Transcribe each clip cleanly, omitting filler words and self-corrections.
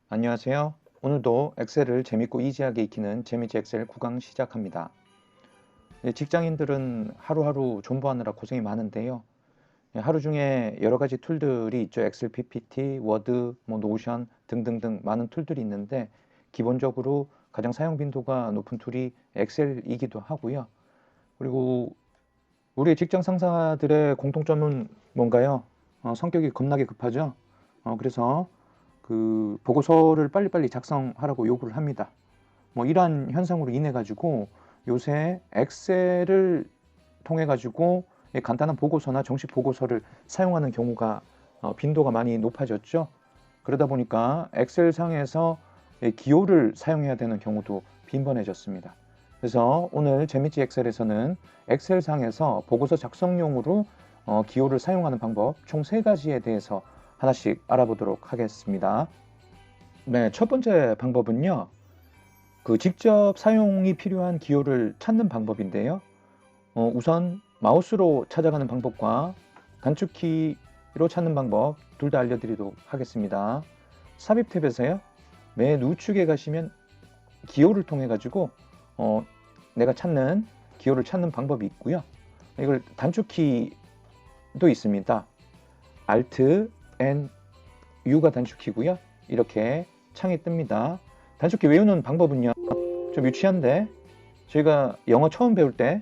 안녕하세요. 오늘도 엑셀을 재밌고 이지하게 익히는 재미지 엑셀 9강 시작합니다. 직장인들은 하루하루 존버하느라 고생이 많은데요. 하루 중에 여러 가지 툴들이 있죠. 엑셀 PPT, 워드, 노션 등등등 많은 툴들이 있는데 기본적으로 가장 사용 빈도가 높은 툴이 엑셀이기도 하고요. 그리고 우리 직장 상사들의 공통점은 뭔가요? 성격이 겁나게 급하죠. 그래서 그 보고서를 빨리빨리 작성하라고 요구를 합니다. 이러한 현상으로 인해 가지고 요새 엑셀을 통해 가지고 간단한 보고서나 정식 보고서를 사용하는 경우가 빈도가 많이 높아졌죠. 그러다 보니까 엑셀 상에서 기호를 사용해야 되는 경우도 빈번해졌습니다. 그래서 오늘 재미지 엑셀에서는 엑셀 상에서 보고서 작성용으로 기호를 사용하는 방법 총 3가지에 대해서 하나씩 알아보도록 하겠습니다. 네, 첫 번째 방법은요. 직접 사용이 필요한 기호를 찾는 방법인데요. 우선 마우스로 찾아가는 방법과 단축키로 찾는 방법 둘 다 알려드리도록 하겠습니다. 삽입 탭에서요. 맨 우측에 가시면 기호를 통해 가지고 내가 찾는 기호를 찾는 방법이 있고요. 이걸 단축키도 있습니다. Alt N U가 단축키고요. 이렇게 창이 뜹니다. 단축키 외우는 방법은요. 좀 유치한데 저희가 영어 처음 배울 때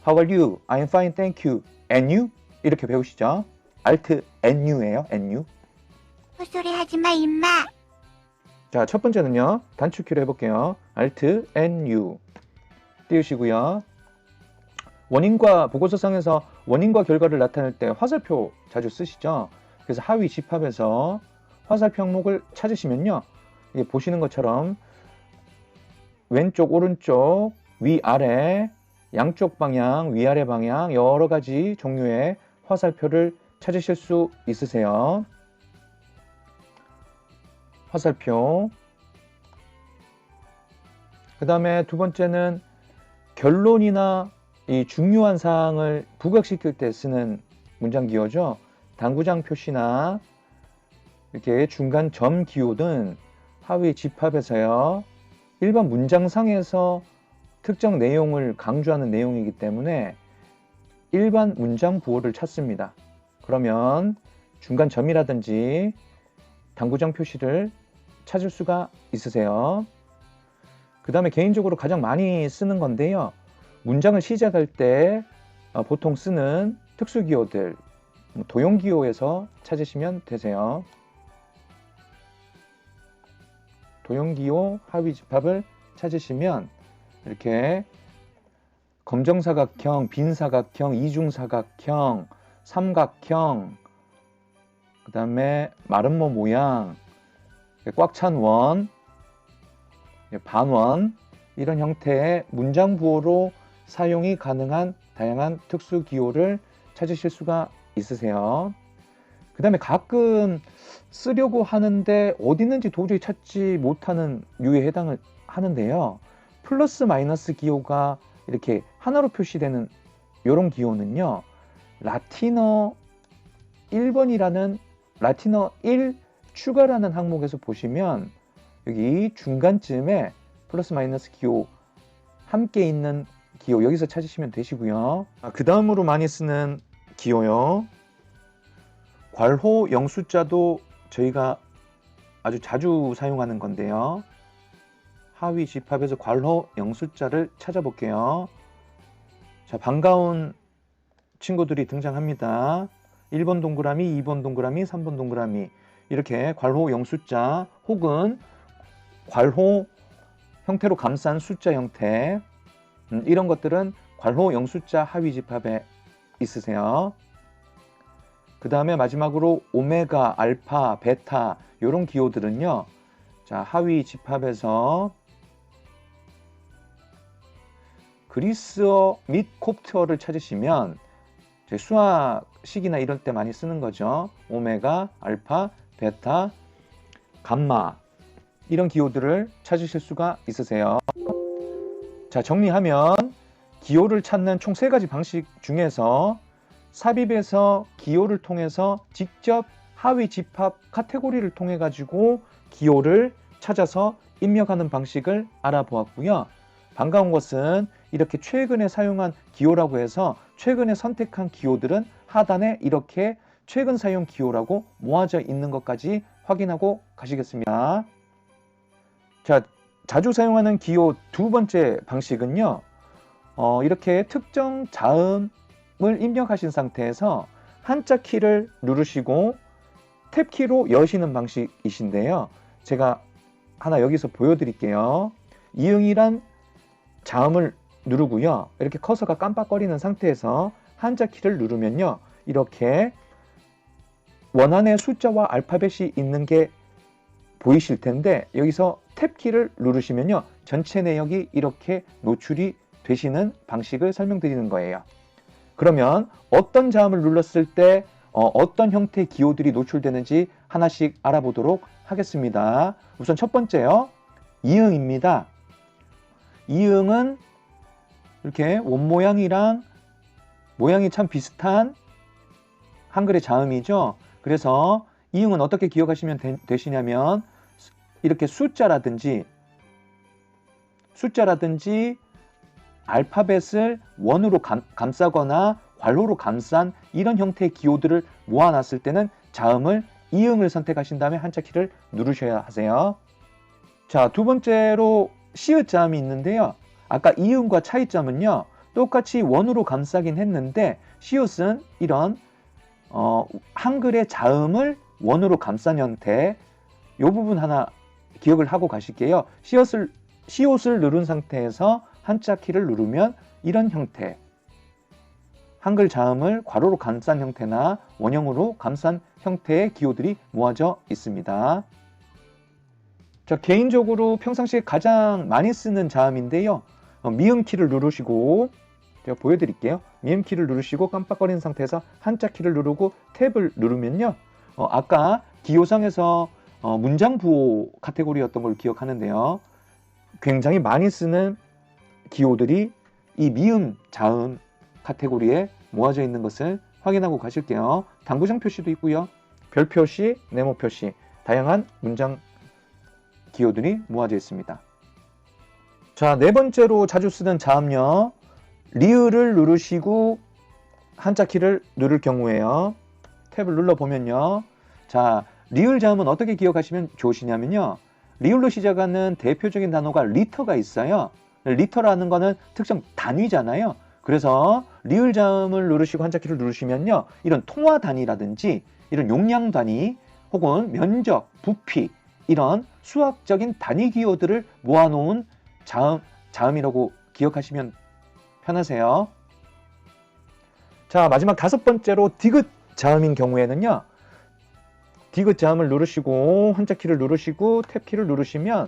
How are you? I'm fine, thank you. And you? 이렇게 배우시죠. Alt N U예요. N U. 헛소리 하지마 임마. 자, 첫 번째는요. 단축키로 해볼게요. Alt N U 띄우시고요. 원인과 보고서상에서 원인과 결과를 나타낼 때 화살표 자주 쓰시죠. 그래서 하위 집합에서 화살표 항목을 찾으시면요. 이게 보시는 것처럼 왼쪽, 오른쪽, 위아래, 양쪽 방향, 위아래 방향 여러 가지 종류의 화살표를 찾으실 수 있으세요. 화살표. 그 다음에 두 번째는 결론이나 이 중요한 사항을 부각시킬 때 쓰는 문장 기호죠. 당구장 표시나 이렇게 중간 점 기호는 하위 집합에서요. 일반 문장상에서 특정 내용을 강조하는 내용이기 때문에 일반 문장 부호를 찾습니다. 그러면 중간 점이라든지 당구장 표시를 찾을 수가 있으세요. 그 다음에 개인적으로 가장 많이 쓰는 건데요. 문장을 시작할 때 보통 쓰는 특수기호들, 도형기호에서 찾으시면 되세요. 도형기호 하위 집합을 찾으시면 이렇게 검정사각형, 빈사각형, 이중사각형, 삼각형, 그 다음에 마름모 모양, 꽉 찬 원, 반원 이런 형태의 문장 부호로 사용이 가능한 다양한 특수 기호를 찾으실 수가 있으세요. 그 다음에 가끔 쓰려고 하는데 어디 있는지 도저히 찾지 못하는 류에 해당을 하는데요. 플러스 마이너스 기호가 이렇게 하나로 표시되는 이런 기호는요. 라틴어 1번이라는 라틴어 1 추가라는 항목에서 보시면 여기 중간쯤에 플러스 마이너스 기호 함께 있는 기호 여기서 찾으시면 되시고요. 그 다음으로 많이 쓰는 기호요. 괄호 영숫자도 저희가 아주 자주 사용하는 건데요. 하위 집합에서 괄호 영숫자를 찾아볼게요. 자, 반가운 친구들이 등장합니다. 1번 동그라미, 2번 동그라미, 3번 동그라미 이렇게 괄호 영숫자 혹은 괄호 형태로 감싼 숫자 형태 이런 것들은 괄호 영숫자 하위 집합에 있으세요. 그 다음에 마지막으로 오메가, 알파, 베타 이런 기호들은요. 자, 하위 집합에서 그리스어 및 콥트어를 찾으시면 수학식이나 이럴 때 많이 쓰는 거죠. 오메가, 알파, 베타, 감마 이런 기호들을 찾으실 수가 있으세요. 자, 정리하면 기호를 찾는 총 3가지 방식 중에서 삽입에서 기호를 통해서 직접 하위 집합 카테고리를 통해 가지고 기호를 찾아서 입력하는 방식을 알아보았고요. 반가운 것은 이렇게 최근에 사용한 기호라고 해서 최근에 선택한 기호들은 하단에 이렇게 최근 사용 기호라고 모아져 있는 것까지 확인하고 가시겠습니다. 자, 자주 사용하는 기호 두 번째 방식은요. 이렇게 특정 자음을 입력하신 상태에서 한자 키를 누르시고 탭 키로 여시는 방식이신데요. 제가 하나 여기서 보여드릴게요. 이응이란 자음을 누르고요. 이렇게 커서가 깜빡거리는 상태에서 한자 키를 누르면요. 이렇게 원안에 숫자와 알파벳이 있는 게 보이실 텐데 여기서 탭 키를 누르시면요. 전체 내역이 이렇게 노출이 되시는 방식을 설명드리는 거예요. 그러면 어떤 자음을 눌렀을 때 어떤 형태의 기호들이 노출되는지 하나씩 알아보도록 하겠습니다. 우선 첫 번째요. 이응입니다. 이응은 이렇게 원모양이랑 모양이 참 비슷한 한글의 자음이죠. 그래서 이응은 어떻게 기억하시면 되시냐면 이렇게 숫자라든지 알파벳을 원으로 감싸거나 괄호로 감싼 이런 형태의 기호들을 모아놨을 때는 자음을 이응을 선택하신 다음에 한자 키를 누르셔야 하세요. 자, 두 번째로 시읒 자음이 있는데요. 아까 이응과 차이점은요. 똑같이 원으로 감싸긴 했는데 시읒은 이런 한글의 자음을 원으로 감싼 형태, 이 부분 하나 기억을 하고 가실게요. 시옷을 누른 상태에서 한자 키를 누르면 이런 형태, 한글 자음을 괄호로 감싼 형태나 원형으로 감싼 형태의 기호들이 모아져 있습니다. 자, 개인적으로 평상시에 가장 많이 쓰는 자음인데요. 미음 키를 누르시고 제가 보여드릴게요. 미음 키를 누르시고 깜빡거리는 상태에서 한자 키를 누르고 탭을 누르면요. 아까 기호상에서 문장 부호 카테고리였던 걸 기억하는데요. 굉장히 많이 쓰는 기호들이 이 미음 자음 카테고리에 모아져 있는 것을 확인하고 가실게요. 당구장 표시도 있고요. 별 표시, 네모 표시, 다양한 문장 기호들이 모아져 있습니다. 자, 네 번째로 자주 쓰는 자음요. 리을을 누르시고 한자 키를 누를 경우에요. 탭을 눌러보면요. 자, 리을 자음은 어떻게 기억하시면 좋으시냐면요. 리을로 시작하는 대표적인 단어가 리터가 있어요. 리터라는 거는 특정 단위잖아요. 그래서 리을 자음을 누르시고 한자 키를 누르시면요. 이런 통화 단위라든지 이런 용량 단위 혹은 면적, 부피 이런 수학적인 단위 기호들을 모아놓은 자음이라고 기억하시면 편하세요. 자, 마지막 다섯 번째로 디귿 자음인 경우에는요. 디귿 자음을 누르시고 한자 키를 누르시고 탭 키를 누르시면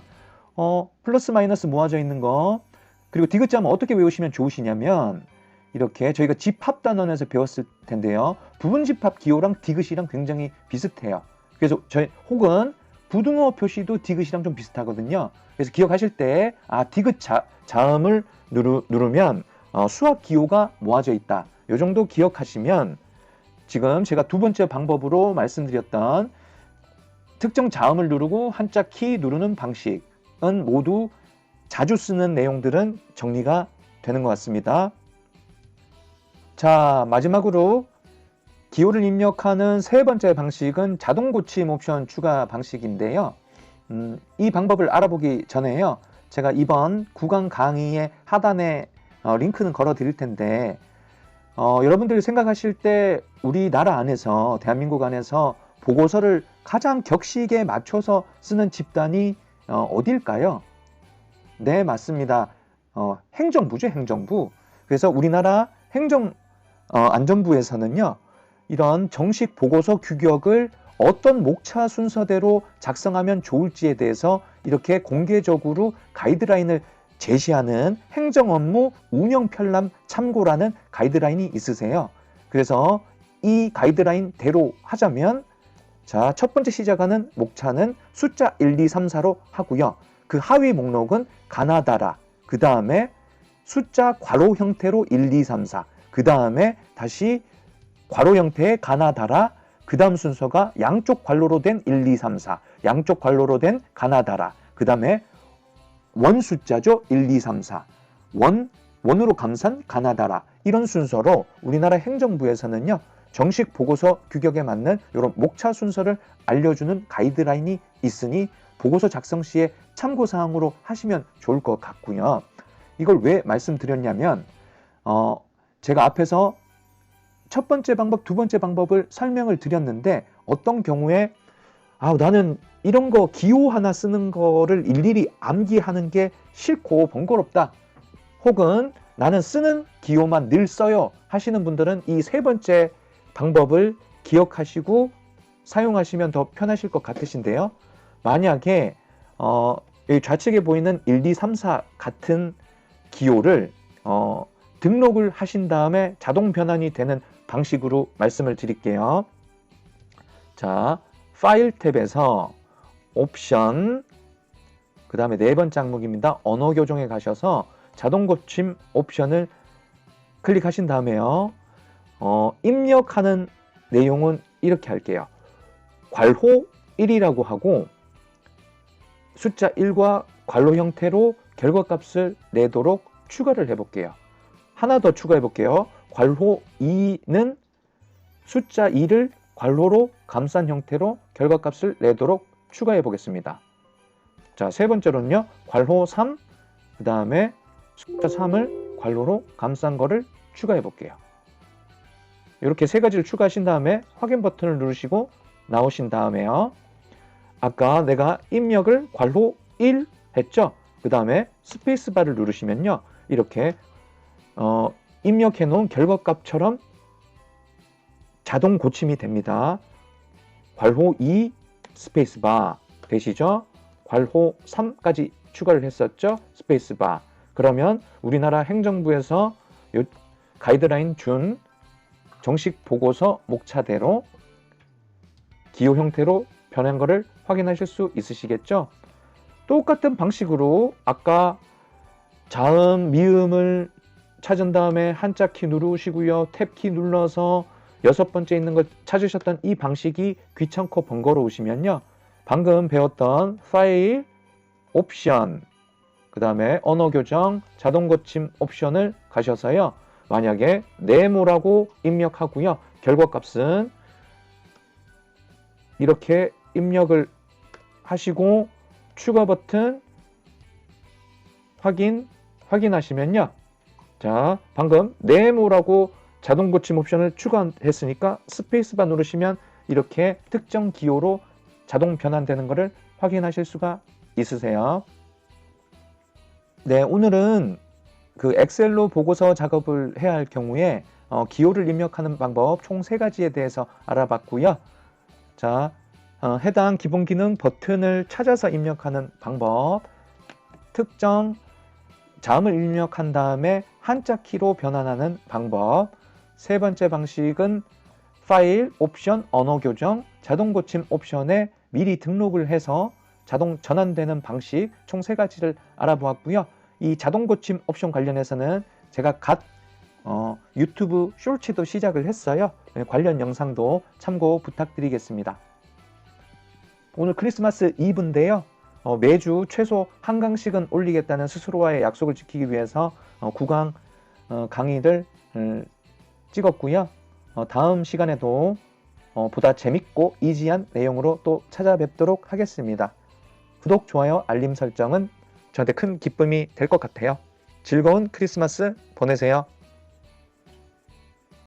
플러스 마이너스 모아져 있는 거, 그리고 디귿 자음은 어떻게 외우시면 좋으시냐면 이렇게 저희가 집합 단원에서 배웠을 텐데요. 부분 집합 기호랑 디귿이랑 굉장히 비슷해요. 그래서 혹은 부등호 표시도 디귿이랑 좀 비슷하거든요. 그래서 기억하실 때 디귿 자음을 누르면 수학 기호가 모아져 있다. 이 정도 기억하시면 지금 제가 두 번째 방법으로 말씀드렸던 특정 자음을 누르고 한자 키 누르는 방식은 모두 자주 쓰는 내용들은 정리가 되는 것 같습니다. 자, 마지막으로 기호를 입력하는 세 번째 방식은 자동 고침 옵션 추가 방식인데요. 이 방법을 알아보기 전에요. 제가 이번 구강 강의의 하단에 링크는 걸어 드릴 텐데 여러분들이 생각하실 때 우리나라 안에서 대한민국 안에서 보고서를 가장 격식에 맞춰서 쓰는 집단이 어딜까요? 네, 맞습니다. 행정부죠, 행정부. 그래서 우리나라 행정안전부에서는요. 이런 정식 보고서 규격을 어떤 목차 순서대로 작성하면 좋을지에 대해서 이렇게 공개적으로 가이드라인을 제시하는 행정업무 운영 편람 참고라는 가이드라인이 있으세요. 그래서 이 가이드라인대로 하자면 자, 첫 번째 시작하는 목차는 숫자 1, 2, 3, 4로 하고요. 그 하위 목록은 가나다라, 그 다음에 숫자 괄호 형태로 1, 2, 3, 4, 그 다음에 다시 괄호 형태의 가나다라, 그 다음 순서가 양쪽 괄호로 된 1, 2, 3, 4, 양쪽 괄호로 된 가나다라, 그 다음에 원 숫자죠. 1, 2, 3, 4, 원으로 감싼 가나다라, 이런 순서로 우리나라 행정부에서는요, 정식 보고서 규격에 맞는 이런 목차 순서를 알려주는 가이드라인이 있으니 보고서 작성 시에 참고사항으로 하시면 좋을 것 같고요. 이걸 왜 말씀드렸냐면 제가 앞에서 첫 번째 방법, 두 번째 방법을 설명을 드렸는데 어떤 경우에 나는 이런 거 기호 하나 쓰는 거를 일일이 암기하는 게 싫고 번거롭다, 혹은 나는 쓰는 기호만 늘 써요 하시는 분들은 이 세 번째 방법을 기억하시고 사용하시면 더 편하실 것 같으신데요. 만약에 여기 좌측에 보이는 1, 2, 3, 4 같은 기호를 등록을 하신 다음에 자동 변환이 되는 방식으로 말씀을 드릴게요. 자, 파일 탭에서 옵션, 그 다음에 네 번째 항목입니다. 언어 교정에 가셔서 자동 고침 옵션을 클릭하신 다음에요. 입력하는 내용은 이렇게 할게요. 괄호 1이라고 하고 숫자 1과 괄호 형태로 결과값을 내도록 추가를 해볼게요. 하나 더 추가해 볼게요. 괄호 2는 숫자 2를 괄호로 감싼 형태로 결과값을 내도록 추가해 보겠습니다. 자, 세 번째로는요, 괄호 3, 그 다음에 숫자 3을 괄호로 감싼 거를 추가해 볼게요. 이렇게 세 가지를 추가하신 다음에 확인 버튼을 누르시고 나오신 다음에요, 아까 내가 입력을 괄호 1 했죠? 그 다음에 스페이스바를 누르시면요, 이렇게 입력해 놓은 결과값처럼 자동 고침이 됩니다. 괄호 2 스페이스바 되시죠? 괄호 3까지 추가를 했었죠? 스페이스바. 그러면 우리나라 행정부에서 가이드라인 준 정식 보고서 목차대로 기호 형태로 변한 것을 확인하실 수 있으시겠죠? 똑같은 방식으로 아까 자음, 미음을 찾은 다음에 한자 키 누르시고요. 탭 키 눌러서 여섯 번째 있는 걸 찾으셨던 이 방식이 귀찮고 번거로우시면요, 방금 배웠던 파일, 옵션, 그 다음에 언어 교정, 자동 고침 옵션을 가셔서요, 만약에 네모라고 입력하고요, 결과값은 이렇게 입력을 하시고 추가 버튼 확인하시면요, 자, 방금 네모라고 자동 고침 옵션을 추가했으니까 스페이스바 누르시면 이렇게 특정 기호로 자동 변환되는 것을 확인하실 수가 있으세요. 네, 오늘은 그 엑셀로 보고서 작업을 해야 할 경우에 기호를 입력하는 방법 총 3가지에 대해서 알아봤고요. 자, 해당 기본 기능 버튼을 찾아서 입력하는 방법, 특정 자음을 입력한 다음에 한자 키로 변환하는 방법, 세 번째 방식은 파일, 옵션, 언어 교정, 자동 고침 옵션에 미리 등록을 해서 자동 전환되는 방식 총 3가지를 알아보았고요. 이 자동 고침 옵션 관련해서는 제가 유튜브 쇼츠도 시작을 했어요. 관련 영상도 참고 부탁드리겠습니다. 오늘 크리스마스 이브인데요. 매주 최소 1강씩은 올리겠다는 스스로와의 약속을 지키기 위해서 9강 강의를 찍었고요. 다음 시간에도 보다 재밌고 이지한 내용으로 또 찾아뵙도록 하겠습니다. 구독, 좋아요, 알림 설정은 저한테 큰 기쁨이 될 것 같아요. 즐거운 크리스마스 보내세요.